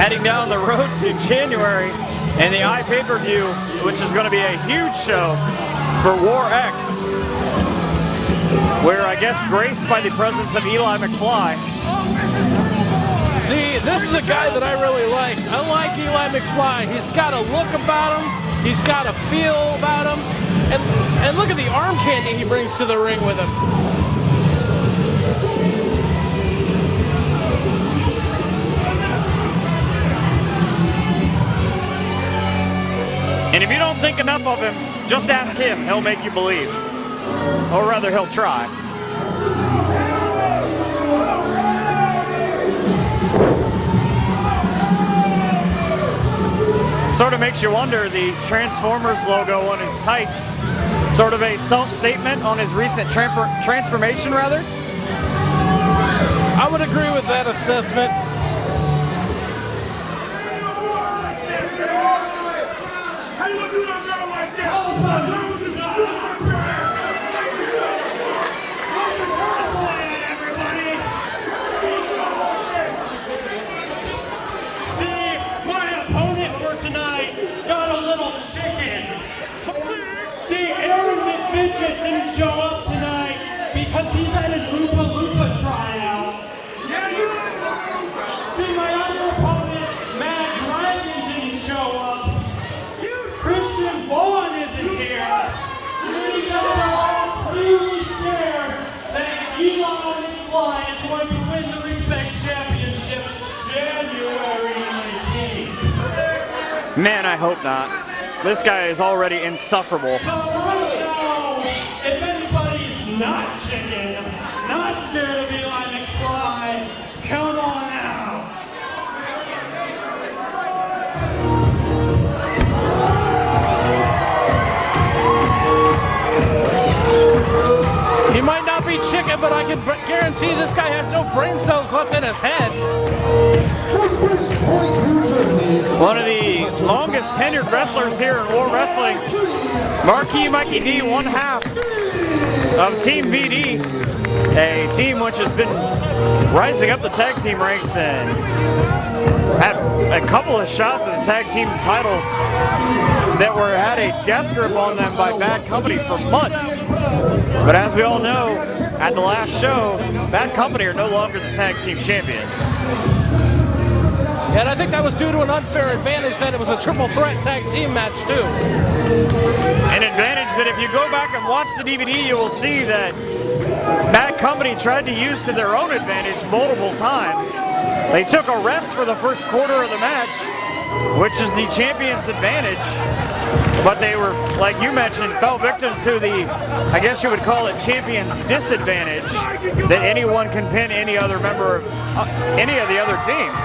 heading down the road to January and the pay-per-view, which is going to be a huge show for War X. We're, I guess, graced by the presence of Eli Mcfly. See, this is a guy that I really like. I like Eli Mcfly. He's got a look about him. He's got a feel about him. And look at the arm candy he brings to the ring with him. And if you don't think enough of him, just ask him. He'll make you believe. Or rather, he'll try. Sort of makes you wonder, the Transformers logo on his tights, sort of a self-statement on his recent transformation, rather? I would agree with that assessment. Didn't show up tonight because he's at his Lupa tryout. See, my other opponent, Mad Dragon, didn't show up. Christian Vaughn isn't here. We are all completely scared that Eli Mcfly is going to win the Respect Championship January 19th. Man, I hope not. This guy is already insufferable. Not chicken, not scared of Eli Mcfly. Come on out. He might not be chicken, but I can guarantee this guy has no brain cells left in his head. One of the longest tenured wrestlers here in War Wrestling, Marquee Mikey D, one half of Team VD, a team which has been rising up the tag team ranks and had a couple of shots at the tag team titles that had a death grip on them by Bad Company for months. But as we all know, at the last show, Bad Company are no longer the tag team champions. Yeah, and I think that was due to an unfair advantage that it was a triple threat tag team match too. An advantage that if you go back and watch the DVD, you will see that Bad Company tried to use to their own advantage multiple times. They took a rest for the first quarter of the match, which is the champion's advantage. But they were, like you mentioned, fell victim to the, I guess you would call it, champion's disadvantage that anyone can pin any other member of any of the other teams.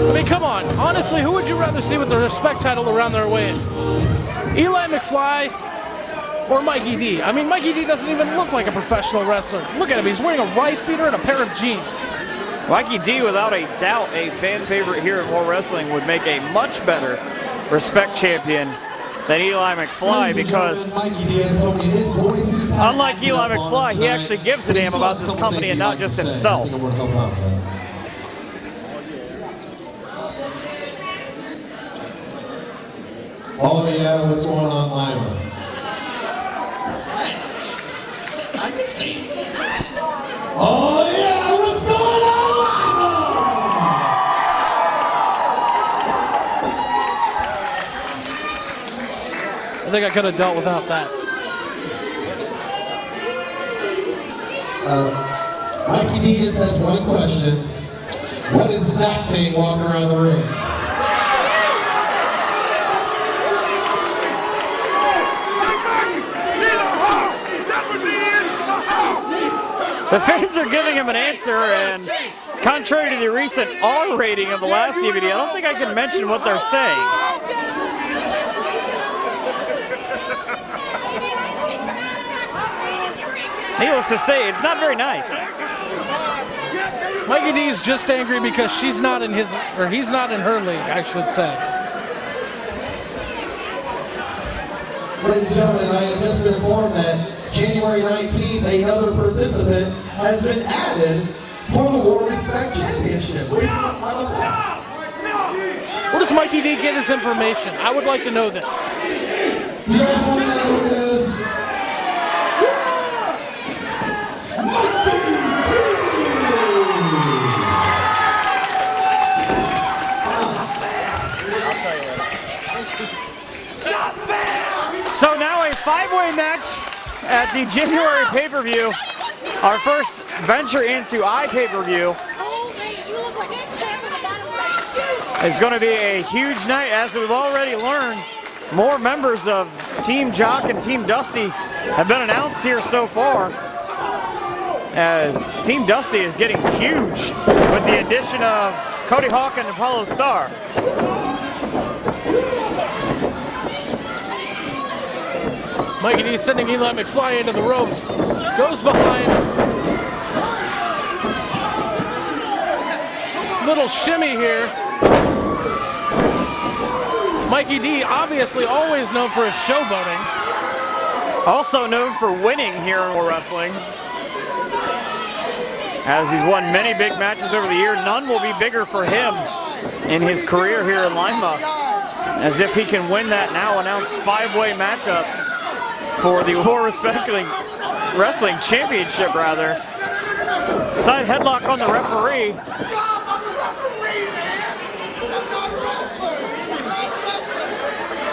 I mean, come on. Honestly, who would you rather see with the Respect title around their waist? Eli Mcfly or Mikey D? I mean, Mikey D doesn't even look like a professional wrestler. Look at him. He's wearing a wife beater and a pair of jeans. Mikey D, without a doubt, a fan favorite here in War Wrestling, would make a much better Respect champion than Eli Mcfly, because unlike Eli Mcfly, he actually gives a damn about this company and not just himself. Oh yeah, what's going on, Lima? What? I can see. Oh yeah, what's going on, Lima? I think I could have dealt without that. Mikey D just has one question. What is that thing walking around the ring? The fans are giving him an answer, and contrary to the recent R rating of the last DVD, I don't think I can mention what they're saying. Needless to say, it's not very nice. Mikey D is just angry because she's not in his, or he's not in her league, I should say. Ladies and gentlemen, I have just been informed that January 19th, another participant has been added for the War Respect Championship. What do you think about that? Where does Mikey D get his information? I would like to know this. You guys want to know who it is? So now a 5-way match at the January pay-per-view. Our first venture into iPay-per-view. It's going to be a huge night, as we've already learned. More members of Team Jock and Team Dusty have been announced here so far, as Team Dusty is getting huge with the addition of Cody Hawk and Apollo Star. Mikey D sending Eli Mcfly into the ropes. Goes behind. Little shimmy here. Mikey D, obviously always known for his showboating. Also known for winning here in War Wrestling. As he's won many big matches over the year, none will be bigger for him in his career here in Lima. As if he can win that now announced 5-way matchup for the War Respect Wrestling Championship, rather. Side headlock on the referee.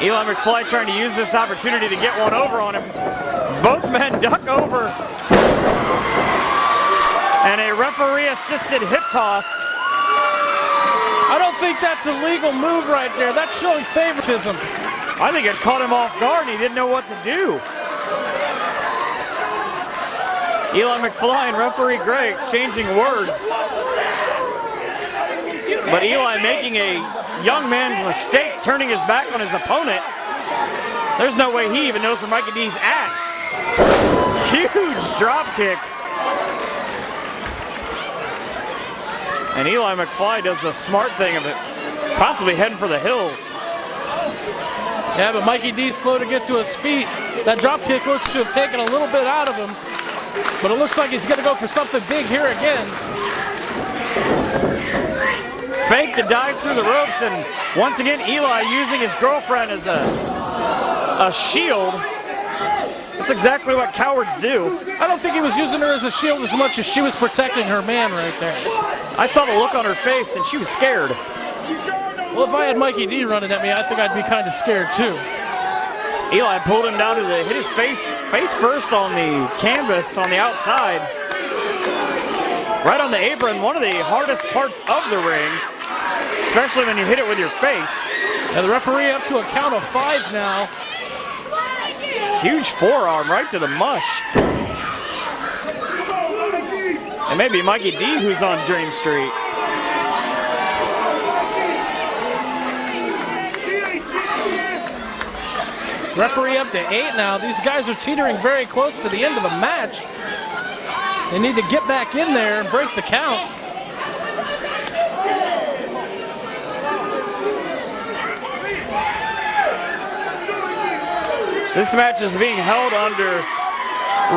Eli Mcfly trying to use this opportunity to get one over on him. Both men duck over. And a referee-assisted hip toss. I don't think that's a legal move right there. That's showing favoritism. I think it caught him off guard and he didn't know what to do. Eli Mcfly and referee Gray exchanging words. But Eli making a young man's mistake, turning his back on his opponent. There's no way he even knows where Mikey D's at. Huge drop kick. And Eli Mcfly does the smart thing of it, possibly heading for the hills. Yeah, but Mikey D's slow to get to his feet. That drop kick looks to have taken a little bit out of him, but it looks like he's going to go for something big here again. Fake the dive through the ropes, and once again Eli using his girlfriend as a shield. That's exactly what cowards do. I don't think he was using her as a shield as much as she was protecting her man right there. I saw the look on her face and she was scared. Well, if I had Mikey D running at me, I think I'd be kind of scared too. Eli pulled him down to hit his face first on the canvas on the outside. Right on the apron, one of the hardest parts of the ring, especially when you hit it with your face. And the referee up to a count of 5 now. Huge forearm right to the mush. And maybe Mikey D who's on Dream Street. Referee up to 8 now. These guys are teetering very close to the end of the match. They need to get back in there and break the count. This match is being held under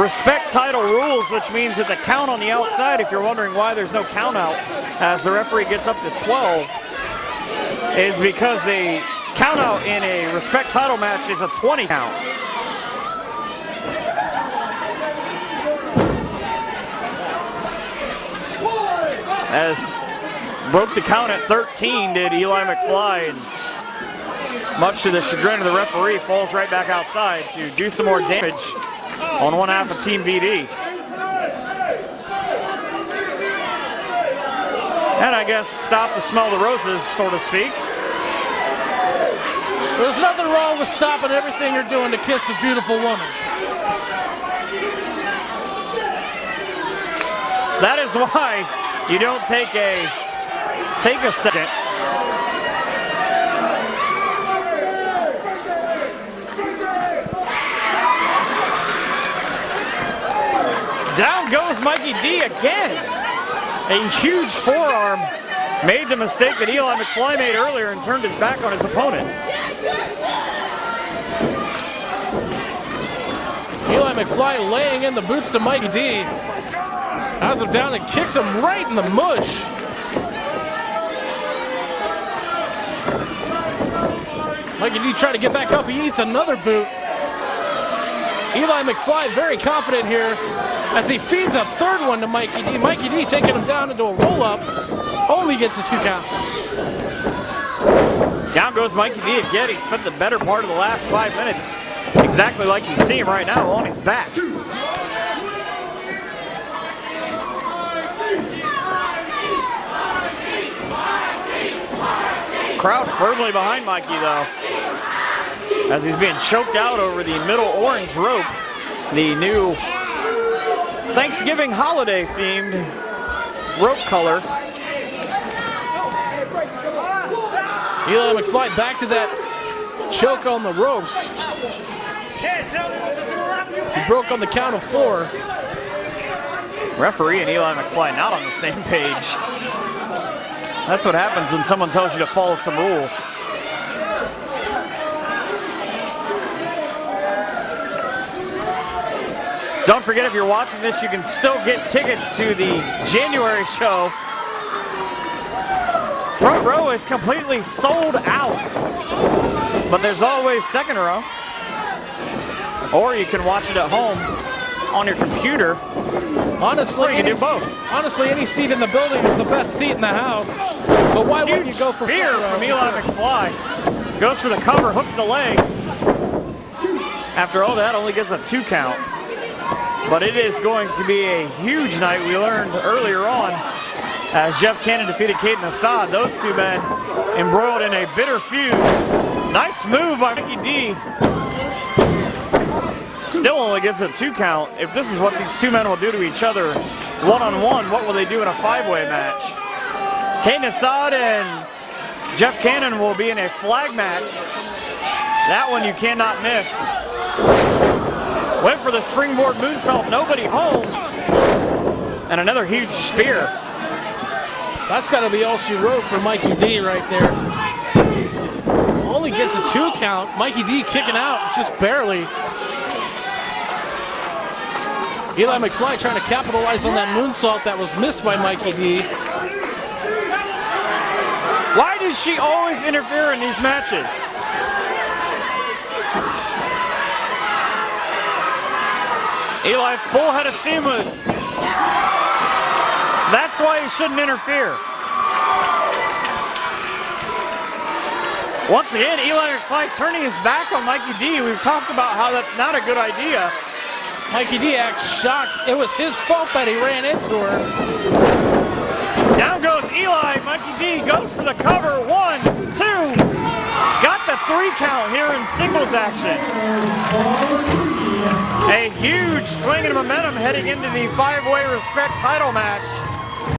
respect title rules, which means that the count on the outside, if you're wondering why there's no count out as the referee gets up to 12, is because the count out in a respect title match is a 20 count. As broke the count at 13 did Eli Mcfly, and much to the chagrin of the referee, falls right back outside to do some more damage on one half of Team VD. And I guess stop to smell the roses, so to speak. There's nothing wrong with stopping everything you're doing to kiss a beautiful woman. That is why you don't take a second. Down goes Mikey D again. A huge forearm made the mistake that Eli Mcfly made earlier and turned his back on his opponent. Eli Mcfly laying in the boots to Mikey D. Has him down and kicks him right in the mush. Mikey D trying to get back up. He eats another boot. Eli Mcfly very confident here as he feeds a third one to Mikey D. Mikey D taking him down into a roll-up. Only gets a 2 count. Down goes Mikey D again. He spent the better part of the last 5 minutes exactly like you see him right now on his back. Crowd firmly behind Mikey though, as he's being choked out over the middle orange rope, the new Thanksgiving holiday themed rope color. Eli Mcfly back to that choke on the ropes. He broke on the count of 4. Referee and Eli Mcfly not on the same page. That's what happens when someone tells you to follow some rules. Don't forget, if you're watching this, you can still get tickets to the January show. Front row is completely sold out, but there's always second row. Or you can watch it at home on your computer. Honestly, you can do both. Honestly, any seat in the building is the best seat in the house. But why wouldn't you go for spear front row? from Eli McFly? Goes for the cover, hooks the leg. After all that, only gets a 2 count. But it is going to be a huge night. We learned earlier on as Jeff Cannon defeated Caden Assad. Those two men embroiled in a bitter feud. Nice move by Mikey D. Still only gets a 2 count. If this is what these two men will do to each other one-on-one, what will they do in a 5-way match? Caden Assad and Jeff Cannon will be in a flag match. That one you cannot miss. Went for the springboard moonsault, nobody home. And another huge spear. That's got to be all she wrote for Mikey D right there. Only gets a 2 count. Mikey D kicking out, just barely. Eli Mcfly trying to capitalize on that moonsault that was missed by Mikey D. Why does she always interfere in these matches? Eli, full head of steam with it. That's why he shouldn't interfere. Once again, Eli McFly turning his back on Mikey D. We've talked about how that's not a good idea. Mikey D acts shocked. It was his fault that he ran into her. Down goes Eli. Mikey D goes for the cover. 1, 2. Got the 3 count here in singles action. A huge swing and momentum heading into the 5-way respect title match.